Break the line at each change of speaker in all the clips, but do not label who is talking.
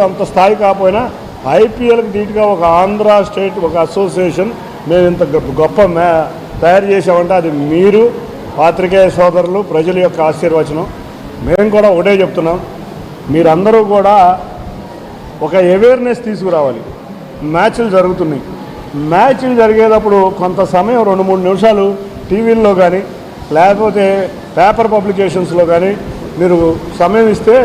అంత స్థాయి కాకపోయినా ఐపీఎల్కి ధీటుగా ఒక ఆంధ్ర స్టేట్ ఒక అసోసియేషన్ మేము ఇంత గొప్ప తయారు చేసామంటే అది మీరు పాత్రికేయ సోదరులు ప్రజల యొక్క ఆశీర్వచనం. మేము కూడా ఒకటే చెప్తున్నాం, మీరందరూ కూడా ఒక అవేర్నెస్ తీసుకురావాలి. మ్యాచ్లు జరుగుతున్నాయి, మ్యాచ్లు జరిగేటప్పుడు కొంత సమయం 2-3 నిమిషాలు టీవీల్లో కానీ లేకపోతే పేపర్ పబ్లికేషన్స్లో కానీ మీరు సమయం ఇస్తే,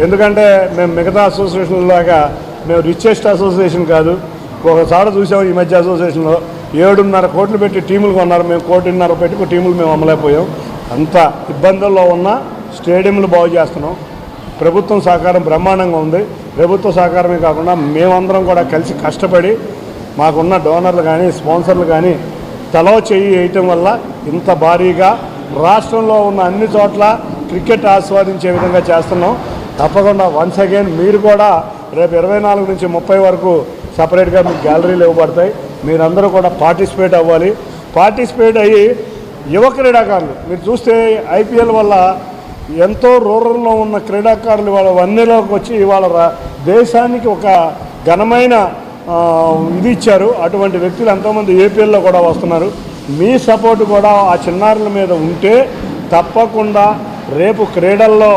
ఎందుకంటే మేము మిగతా అసోసియేషన్లాగా మేము రిచెస్ట్ అసోసియేషన్ కాదు. ఒకసారి చూసాము ఈ మధ్య అసోసియేషన్లో 7.5 కోట్లు పెట్టి టీములు కొన్నారు, మేము 1.5 కోట్లు పెట్టి టీములు మేము అమ్మలేకపోయాం. అంత ఇబ్బందుల్లో ఉన్న స్టేడియంలు బాగు చేస్తున్నాం. ప్రభుత్వం సహకారం బ్రహ్మాండంగా ఉంది. ప్రభుత్వ సహకారమే కాకుండా మేమందరం కూడా కలిసి కష్టపడి మాకున్న డోనర్లు కానీ స్పాన్సర్లు కానీ తలో చెయ్యి వేయటం వల్ల ఇంత భారీగా రాష్ట్రంలో ఉన్న అన్ని చోట్ల క్రికెట్ ఆస్వాదించే విధంగా చేస్తున్నాం. తప్పకుండా వన్స్ అగైన్ మీరు కూడా రేపు 24 నుంచి 30 వరకు సపరేట్గా మీకు గ్యాలరీలు ఇవ్వబడతాయి. మీరందరూ కూడా పార్టిసిపేట్ అవ్వాలి. పార్టిసిపేట్ అయ్యి యువ క్రీడాకారులు మీరు చూస్తే ఐపీఎల్ వల్ల ఎంతో రూరల్లో ఉన్న క్రీడాకారులు వాళ్ళ వన్నెలోకి వచ్చి వాళ్ళ దేశానికి ఒక ఘనమైన ఇది ఇచ్చారు. అటువంటి వ్యక్తులు ఎంతోమంది ఏపీఎల్లో కూడా వస్తున్నారు. మీ సపోర్టు కూడా ఆ చిన్నారుల మీద ఉంటే తప్పకుండా రేపు క్రీడల్లో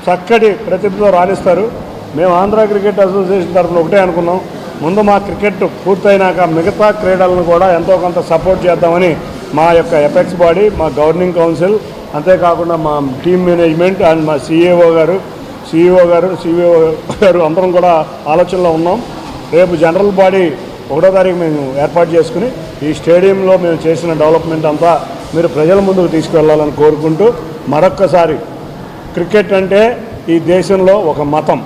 చక్కటి ప్రతిభతో రాణిస్తారు. మేము ఆంధ్ర క్రికెట్ అసోసియేషన్ తరఫున ఒకటే అనుకున్నాం, ముందు మా క్రికెట్ పూర్తయినాక మిగతా క్రీడలను కూడా ఎంతో కొంత సపోర్ట్ చేద్దామని మా యొక్క ఎపెక్స్ బాడీ, మా గవర్నింగ్ కౌన్సిల్, అంతేకాకుండా మా టీమ్ మేనేజ్మెంట్ అండ్ మా సిఇఓ గారు అందరం కూడా ఆలోచనలో ఉన్నాం. రేపు జనరల్ బాడీ 1వ తారీఖు మేము ఏర్పాటు చేసుకుని ఈ స్టేడియంలో మేము చేసిన డెవలప్మెంట్ అంతా మీరు ప్రజల ముందుకు తీసుకువెళ్ళాలని కోరుకుంటూ, మరొక్కసారి క్రికెట్ అంటే ఈ దేశంలో ఒక మతం.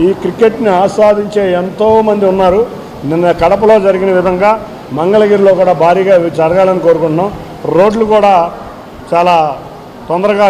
ఈ క్రికెట్ని ఆస్వాదించే ఎంతోమంది ఉన్నారు. నిన్న కడపలో జరిగిన విధంగా మంగళగిరిలో కూడా భారీగా జరగాలని కోరుకుంటున్నాం. రోడ్లు కూడా చాలా తొందరగా